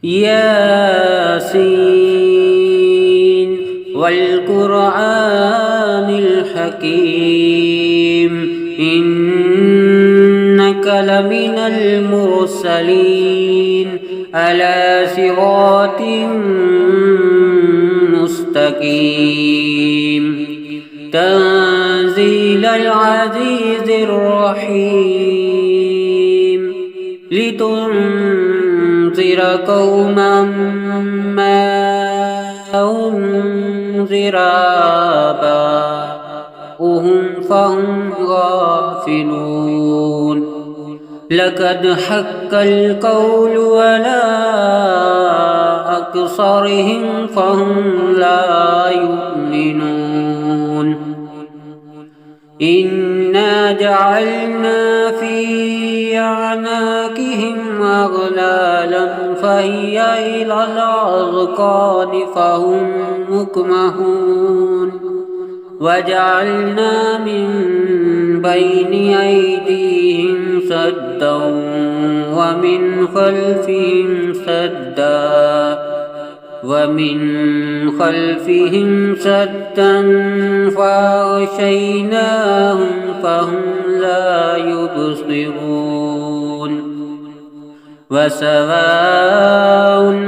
ياسين والقرآن الحكيم إنك لمن المرسلين على صراط مستقيم تنزيل العزيز الرحيم لتنذر قوما ما أنذر آباؤهم فهم غافلون لقد حق القول على أكثرهم فهم لا يؤمنون إنا جعلنا في أعناقهم أغلالا فهي إلى الأذقان فهم مقمحون وجعلنا من بين أيديهم سدا ومن خلفهم سدا فأغشيناهم فهم لا يبصرون وسواء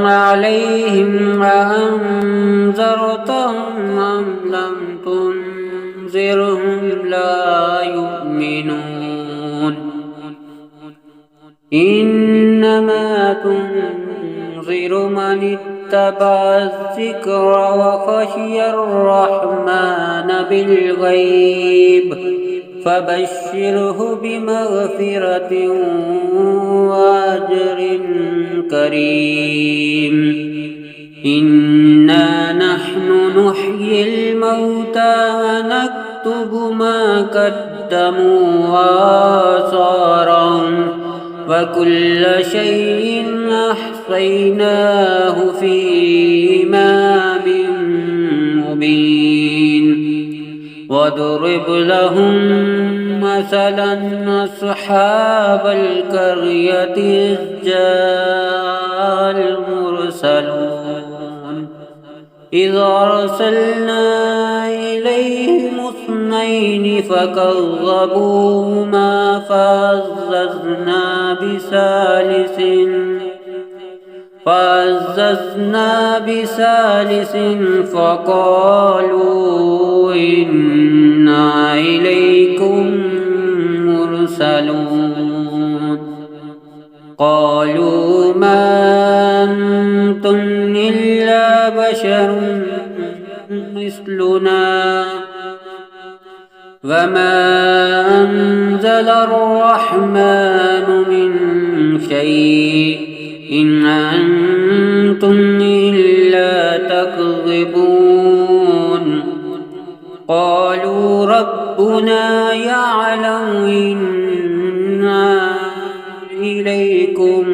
عليهم أأنذرتهم أم لم تنذرهم لا يؤمنون إنما تنذر من اتبع الذكر وخشي الرحمن بالغيب فبشره بمغفرة وأجر كريم إنا نحن نحيي الموتى ونكتب ما قدموا وآثارهم وكل شيء أحصيناه في إمام مبين واضرب لهم مثلا أصحاب القرية إذ جاء المرسلون إذ أرسلنا إليهم اثنين فكذبوهما فعززنا بثالث فقالوا إنا إليكم مرسلون قالوا ما أنتم إلا بشر مثلنا وما أنزل الرحمن من شيء إن أنتم إلا تكذبون قالوا ربنا يعلم إنا إليكم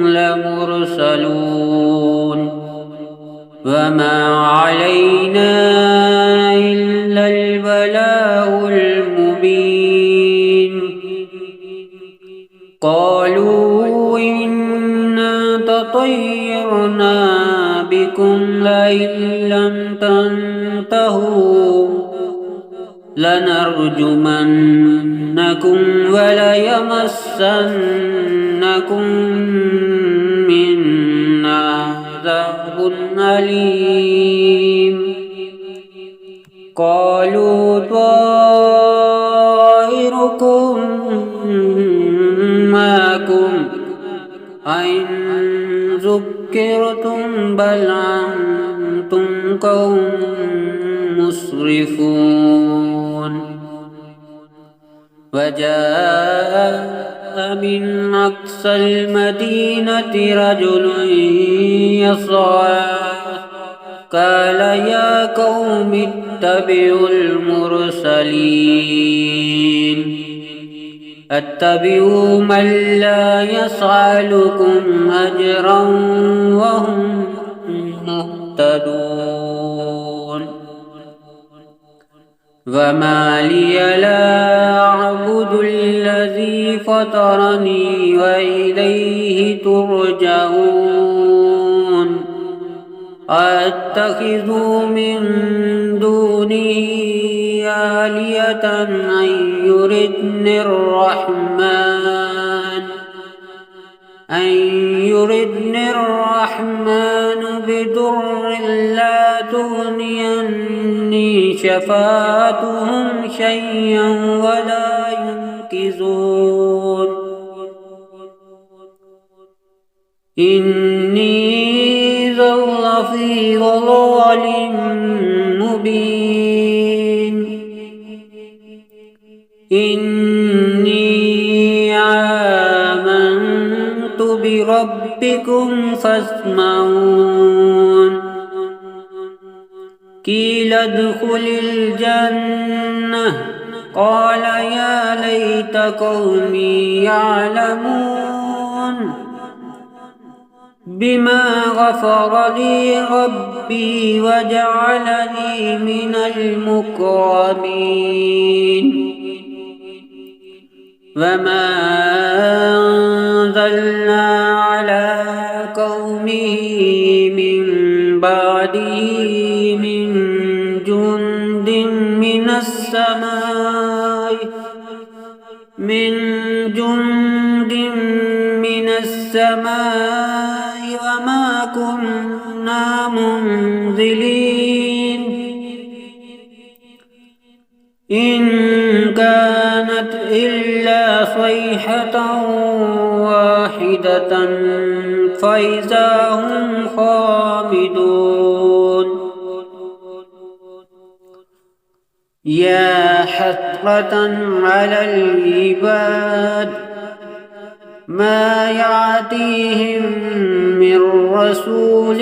لمرسلون وما علينا إلا البلاغ المبين قالوا إنا تطيرنا بكم لئن لم تنتهوا لنرجمنكم وليمسنكم منا عذاب أليم قالوا طائركم معكم أئن ذكرتم بل أنتم قوم مسرفون وجاء من أقصى المدينة رجل يسعى قال يا قوم اتبعوا المرسلين اتبعوا من لا يسألكم أجرا وهم مهتدون وما لي لا أعبد الذي فطرني وإليه ترجعون أتخذوا من دونه آلهة أن يردن الرحمن بضر لا تغني عني شفاعتهم شيئا ولا ينقذون إني ظل في ضلال مبين إني آمنت بربكم فاسمعون قيل ادخل الجنة قال يا ليت قومي يعلمون بما غفر لي ربي وجعلني من المكرمين وما أنزلنا على قومه من بعده من جند من السماء وما كنا منزلين إن كانت إلا صيحة واحدة فإذا هم خامدون يا حسرة على العباد ما يأتيهم من رسول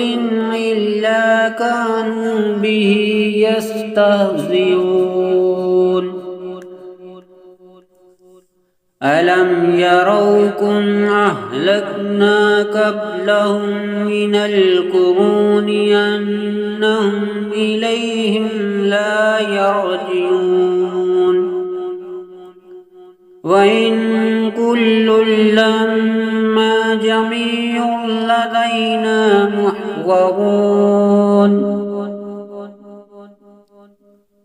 إلا كانوا به يستهزئون ألم يروكم أهلكنا قبلهم من القرون أنهم إليهم لا يرجعون وإن كل لما جميع لدينا محضرون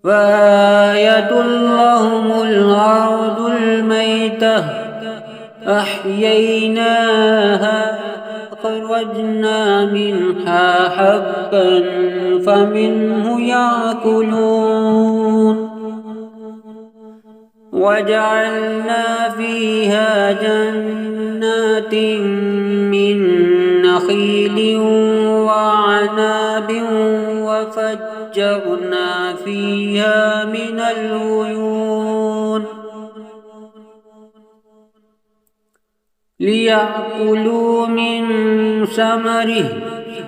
وآية لهم الأرض الميتة أحييناها أخرجنا منها حبا فمنه يأكلون وجعلنا فيها جنات من نخيل وعناب وفجرنا فيها من العيون ليأكلوا من ثمره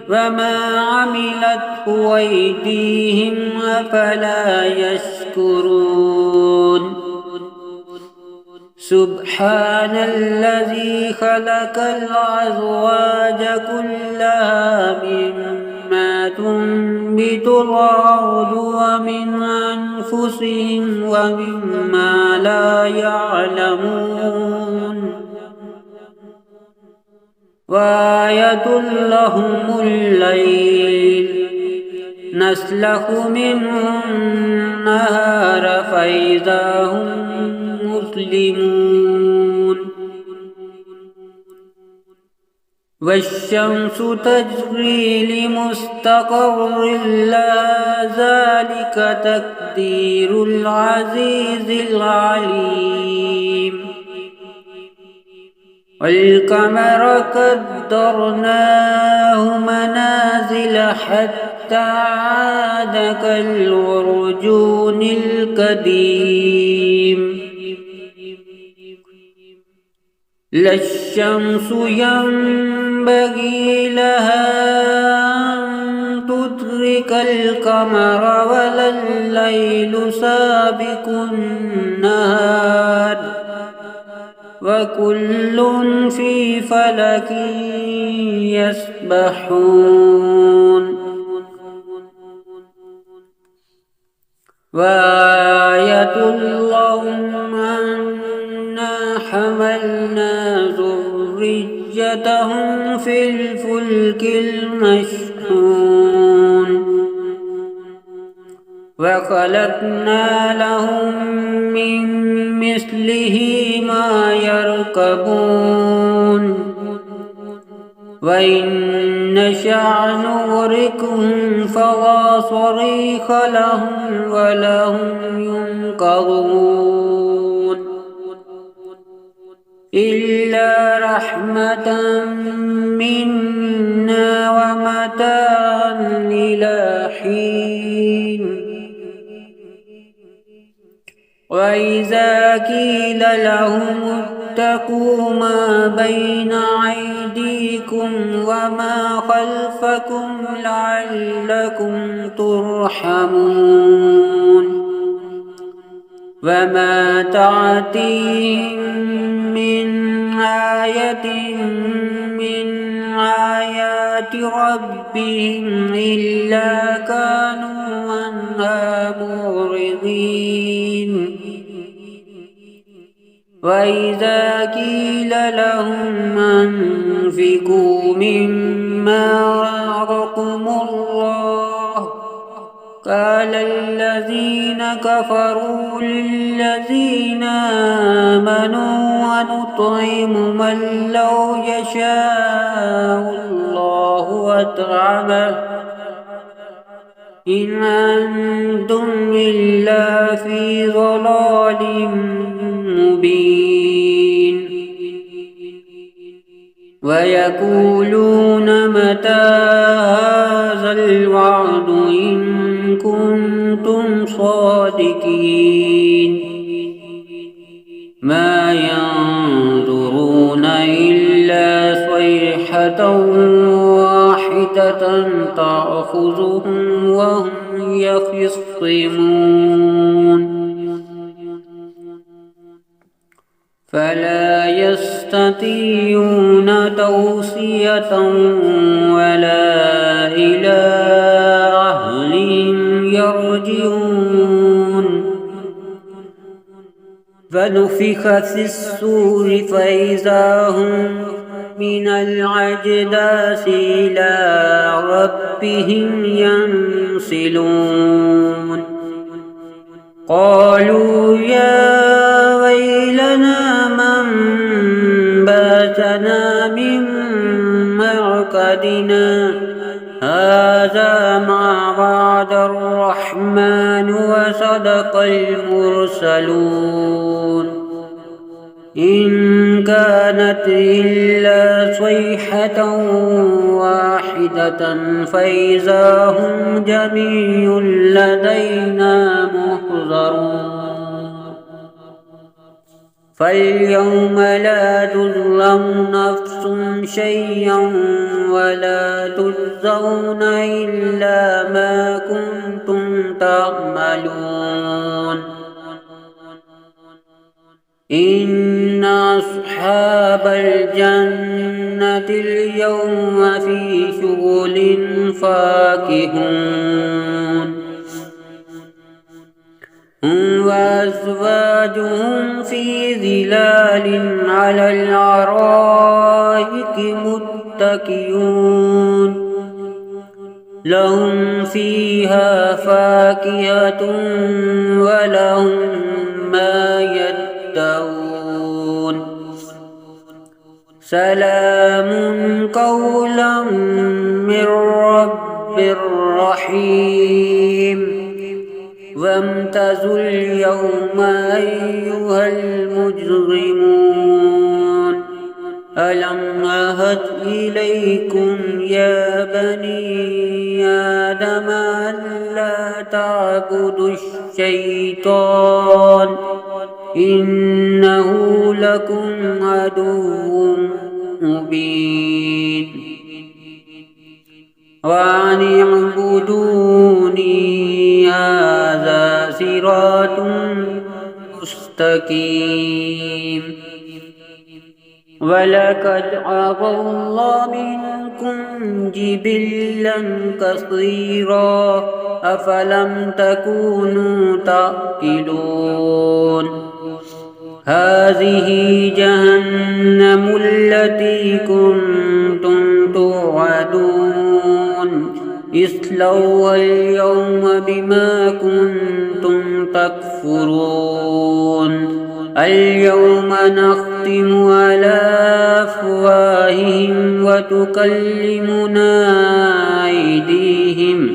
وما عملته أيديهم أفلا يشكرون سبحان الذي خلق الأزواج كلها مما تنبت الأرض ومن أنفسهم ومما لا يعلمون وآية لهم الليل نسلخ منه النهار فإذا هم مسلمون والشمس تجري لمستقر لها ذلك تقدير العزيز العليم والقمر قدرناه منازل حتى عاد كالعرجون القديم لا الشمس ينبغي لها أن تدرك القمر ولا الليل سابق النهار وكل في فلك يسبحون وآية لهم أنا حملنا ذريتهم في الفلك المشحون وخلقنا لهم من مثله ما يركبون وإن نشأ نغرقهم فلا صريخ لهم ولا هم ينقذون إلا رحمة منا ومتاعا إلى حين وإذا قيل لهم اتقوا ما بين أيديكم وما خلفكم لعلكم ترحمون وما تأتيهم من آية من آيات ربهم إلا كانوا عنها معرضين وإذا قيل لهم أنفقوا مما رزقكم الله قال الذين كفروا للذين آمنوا ونطعم من لو يشاء الله أطعمه إن أنتم إلا في ضلال مبين ويقولون متى هذا الوعد إن كنتم صادقين ما ينظرون إلا صيحة واحدة تأخذهم وهم يخصمون فلا يستطيعون توصية ولا إلى أهلهم يرجعون فنفخ في الصور فإذا هم من الأجداث إلى ربهم ينسلون قالوا يا ويلنا من باتنا من مرقدنا هذا ما وعد الرحمن وصدق المرسلون إن كانت إلا صيحة واحدة فإذا هم جميع لدينا محضرون فاليوم لا تظلم نفس شيئا ولا تجزون إلا ما كنتم تعملون إن أصحاب الجنة اليوم في شغل فاكهون هم وأزواجهم في ظلال على الأرائك متكئون لهم فيها فاكهة ولهم ما يدعون سلام قولا من رب رحيم وامتازوا اليوم أيها المجرمون ألم أعهد إليكم يا بني آدم ألا تعبدوا الشيطان إنه لكم عدو مبين وأن اعبدوني هذا صراط مستقيم ولقد عفا الله منكم جبلا كثيرا أفلم تكونوا تعقلون هذه جهنم التي كنتم توعدون اصلوها اليوم بما كنتم تكفرون اليوم نختم على أفواههم وتكلمنا أيديهم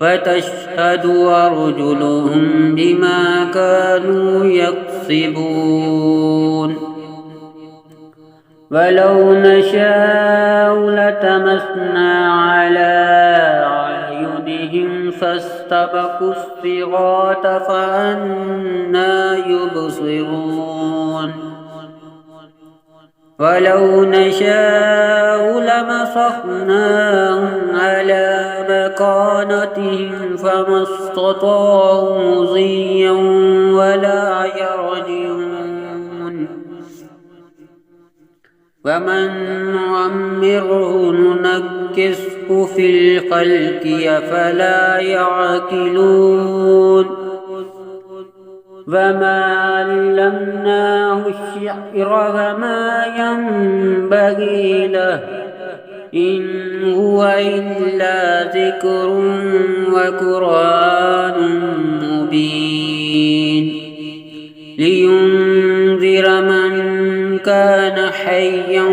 وتشهد أرجلهم بما كانوا يكسبون ولو نشاء لطمسنا على أعينهم فاستبقوا الصراط فأنى يبصرون ولو نشاء لمسخناهم على مكانتهم فما استطاعوا مضيا ولا يرجعون ومن نعمره ننكسه في الخلق أفلا يعقلون وما علمناه الشعر وما ينبغي له إن هو إلا ذكر وقرآن مبين لينذر من كان حيا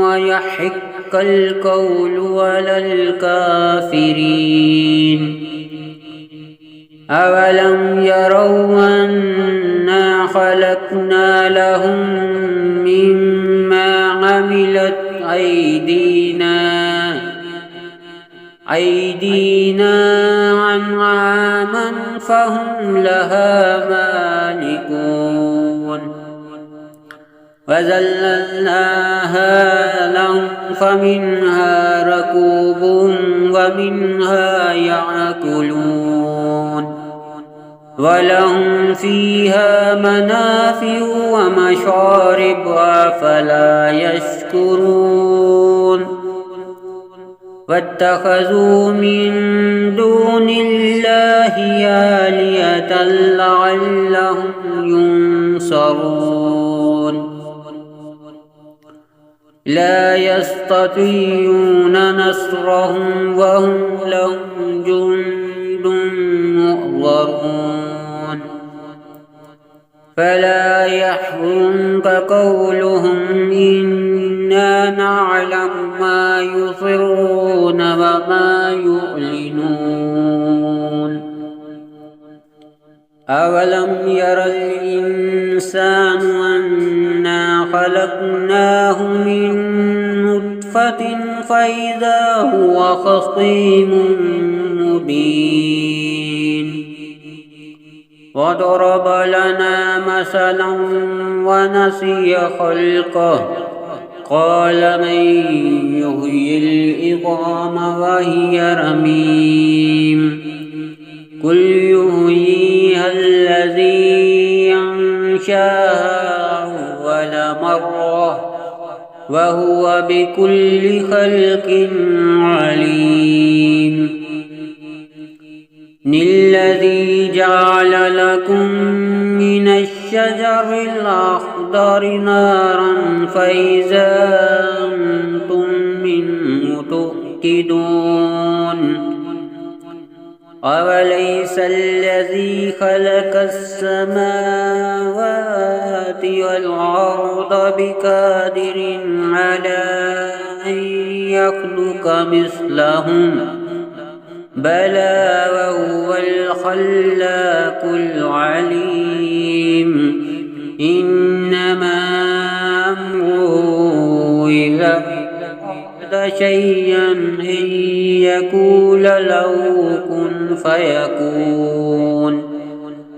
ويحق القول على الكافرين أولم يروا أنا خلقنا لهم مما عملت أيدينا أنعاما فهم لها مالكون وذللناها لهم فمنها ركوبهم ومنها يأكلون ولهم فيها منافع ومشارب أفلا يشكرون واتخذوا من دون الله آلهة لعلهم ينصرون لا يستطيعون نصرهم وهم لهم جند محضرون فلا يحزنك قولهم إنا نعلم ما يسرون وما يعلنون أولم ير الإنسان أنا خلقناه من نطفة فإذا هو خصيم مبين وضرب لنا مثلا ونسي خلقه قال من يحيي العظام وهي رميم قل يحييها الذي أنشأها أول مرة وهو بكل خلق عليم الذي جعل لكم من الشجر الأخضر نارا فإذا أنتم منه توقدون أوليس الذي خلق السماوات والأرض بقادر على أن يخلق مثلهم بلى وهو الخلاق العليم إنما أمره إذا أراد شيئا أن يقول له كن فيكون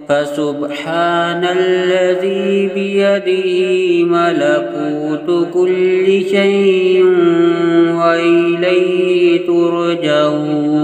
فسبحان الذي بيده ملكوت كل شيء وإليه ترجعون